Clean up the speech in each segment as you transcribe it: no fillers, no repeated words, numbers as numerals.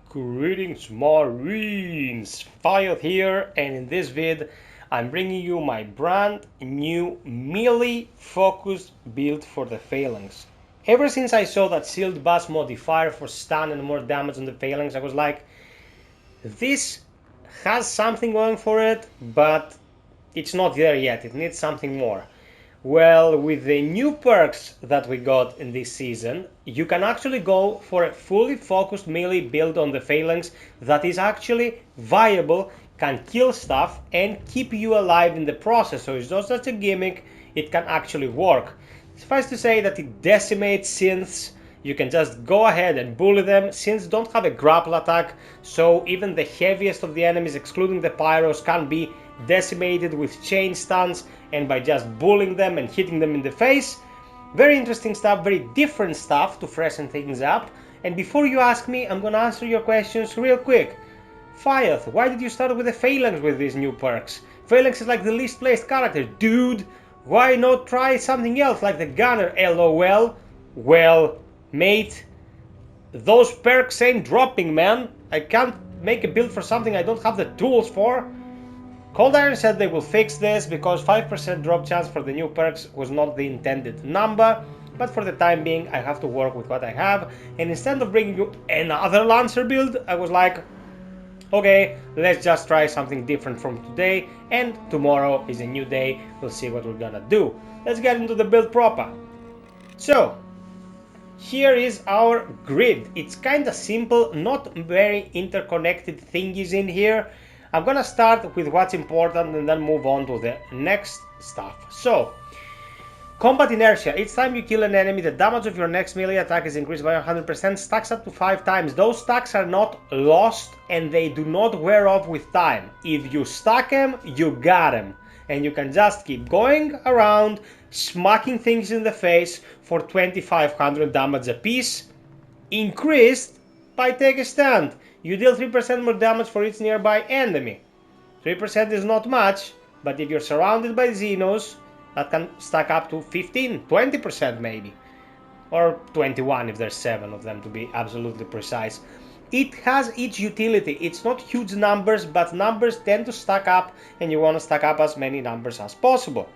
Greetings Marines, FiOth here, and in this vid I'm bringing you my brand new melee focused build for the Phalanx. Ever since I saw that shield bash modifier for stun and more damage on the Phalanx, I was like, this has something going for it, but it's not there yet, it needs something more. Well, with the new perks that we got in this season, you can actually go for a fully focused melee build on the Phalanx that is actually viable, can kill stuff and keep you alive in the process. So it's not just a gimmick, it can actually work. Suffice to say that it decimates synths. You can just go ahead and bully them. Synths don't have a grapple attack, so even the heaviest of the enemies, excluding the pyros, can be decimated with chain stuns and by just bullying them and hitting them in the face. Very interesting stuff, very different stuff to freshen things up. And before you ask me, I'm gonna answer your questions real quick. FiOth, why did you start with the Phalanx with these new perks? Phalanx is like the least placed character. Dude, why not try something else like the Gunner? LOL. Well, mate, those perks ain't dropping, man. I can't make a build for something I don't have the tools for. Cold Iron said they will fix this because 5% drop chance for the new perks was not the intended number, but for the time being I have to work with what I have, and instead of bringing you another Lancer build, I was like, okay, let's just try something different from today, and tomorrow is a new day, we'll see what we're gonna do. Let's get into the build proper. So, here is our grid. It's kinda simple, not very interconnected thingies in here. I'm gonna start with what's important and then move on to the next stuff. So, combat inertia. Each time you kill an enemy, the damage of your next melee attack is increased by 100%, stacks up to 5 times. Those stacks are not lost and they do not wear off with time. If you stack them, you got them. And you can just keep going around, smacking things in the face for 2500 damage a piece, increased by take a stand. You deal 3% more damage for each nearby enemy. 3% is not much, but if you're surrounded by Xenos, that can stack up to 15, 20% maybe. Or 21 if there's 7 of them to be absolutely precise. It has its utility. It's not huge numbers, but numbers tend to stack up and you want to stack up as many numbers as possible.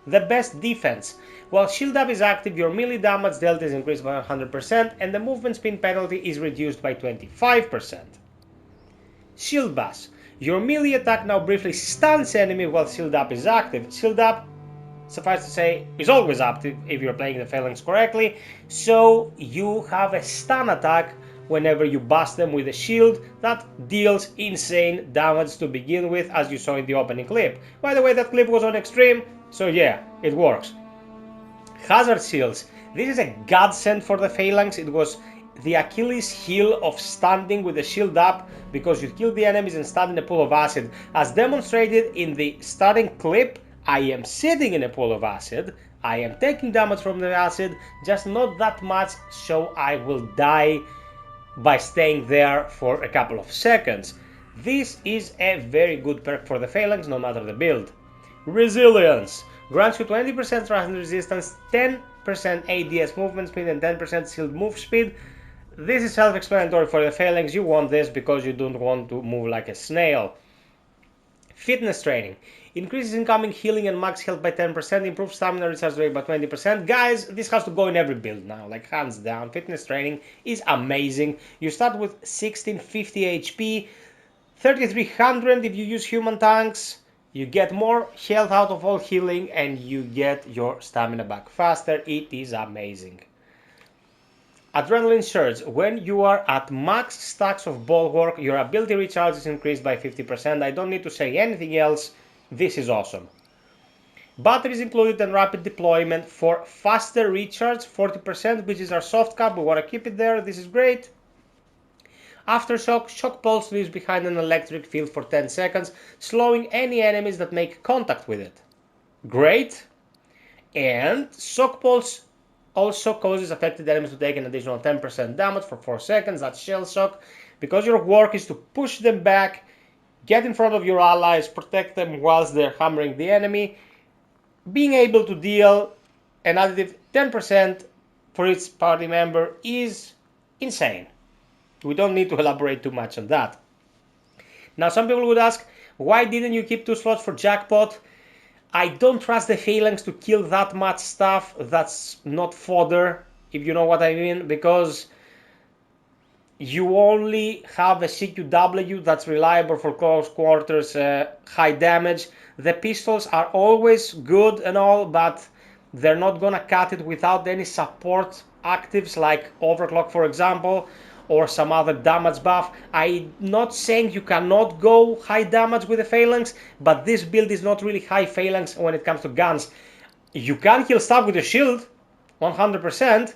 The best defense. While shield up is active, your melee damage dealt is increased by 100% and the movement speed penalty is reduced by 25%. Shield bash. Your melee attack now briefly stuns enemy while shield up is active. Shield up, suffice to say, is always active if you're playing the Phalanx correctly, so you have a stun attack whenever you bust them with a shield that deals insane damage to begin with, as you saw in the opening clip. By the way, that clip was on extreme, so yeah, it works. Hazard shields. This is a godsend for the Phalanx. It was the Achilles heel of standing with the shield up because you kill the enemies and stand in a pool of acid. As demonstrated in the starting clip, I am sitting in a pool of acid. I am taking damage from the acid, just not that much, so I will die by staying there for a couple of seconds. This is a very good perk for the Phalanx, no matter the build. Resilience. Grants you 20% thrust resistance, 10% ADS movement speed and 10% shield move speed. This is self-explanatory for the Phalanx. You want this because you don't want to move like a snail. Fitness training. Increases incoming healing and max health by 10%, improves stamina recharge rate by 20%. Guys, this has to go in every build now, like hands down. Fitness training is amazing. You start with 1650 HP, 3300 if you use human tanks. You get more health out of all healing and you get your stamina back faster. It is amazing. Adrenaline surge. When you are at max stacks of bulwark, your ability recharge is increased by 50%. I don't need to say anything else. This is awesome. Batteries included and rapid deployment for faster recharge, 40%, which is our soft cap. We want to keep it there. This is great. Aftershock. Shock pulse leaves behind an electric field for 10 seconds, slowing any enemies that make contact with it. Great. And shock pulse also causes affected enemies to take an additional 10% damage for 4 seconds. That's shell shock. Because your work is to push them back, get in front of your allies, protect them whilst they're hammering the enemy. Being able to deal an additive 10% for each party member is insane. We don't need to elaborate too much on that. Now, some people would ask, why didn't you keep 2 slots for jackpot? I don't trust the Phalanx to kill that much stuff that's not fodder, if you know what I mean, because you only have a CQW that's reliable for close quarters, high damage. The pistols are always good and all, but they're not gonna cut it without any support actives like overclock, for example, or some other damage buff. I'm not saying you cannot go high damage with the Phalanx, but this build is not really high Phalanx when it comes to guns. You can kill stuff with a shield, 100%,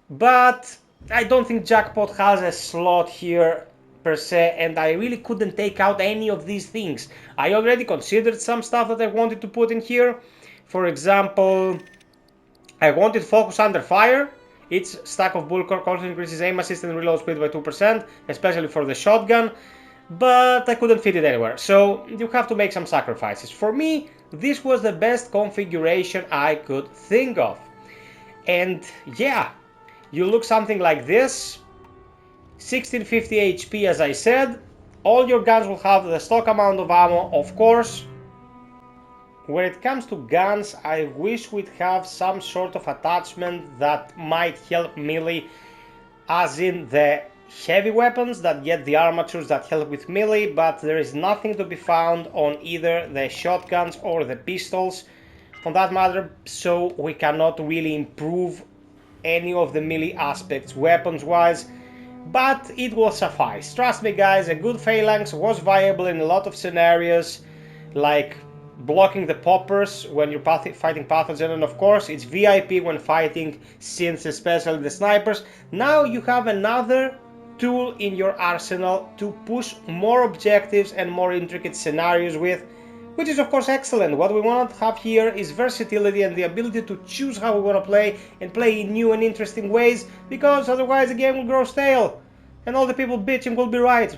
but I don't think jackpot has a slot here per se, and I really couldn't take out any of these things. I already considered some stuff that I wanted to put in here. For example, I wanted focus under fire. Its stack of bulk also increases aim assist and reload speed by 2%, especially for the shotgun, but I couldn't fit it anywhere, so you have to make some sacrifices. For me, this was the best configuration I could think of. And yeah, you look something like this. 1650 HP, as I said. All your guns will have the stock amount of ammo, of course. When it comes to guns, I wish we'd have some sort of attachment that might help melee, as in the heavy weapons that get the armatures that help with melee, but there is nothing to be found on either the shotguns or the pistols on that matter, so we cannot really improve any of the melee aspects weapons wise, but it will suffice. Trust me guys, a good Phalanx was viable in a lot of scenarios, like blocking the poppers when you're fighting pathogen, and of course it's VIP when fighting synths, especially the snipers. Now you have another tool in your arsenal to push more objectives and more intricate scenarios with, which is of course excellent. What we want to have here is versatility and the ability to choose how we want to play and play in new and interesting ways, because otherwise the game will grow stale and all the people bitching will be right.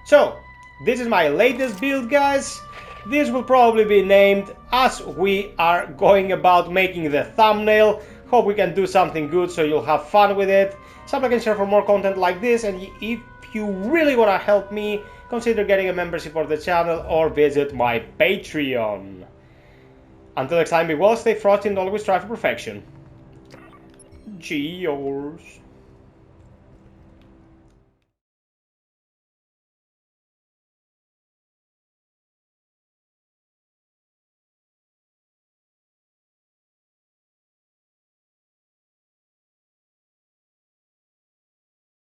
So this is my latest build, guys. This will probably be named as we are going about making the thumbnail. Hope we can do something good so you'll have fun with it. Something I can share for more content like this, and if you really want to help me, consider getting a membership for the channel or visit my Patreon. Until next time, be well, stay frosty, and always strive for perfection. Cheers.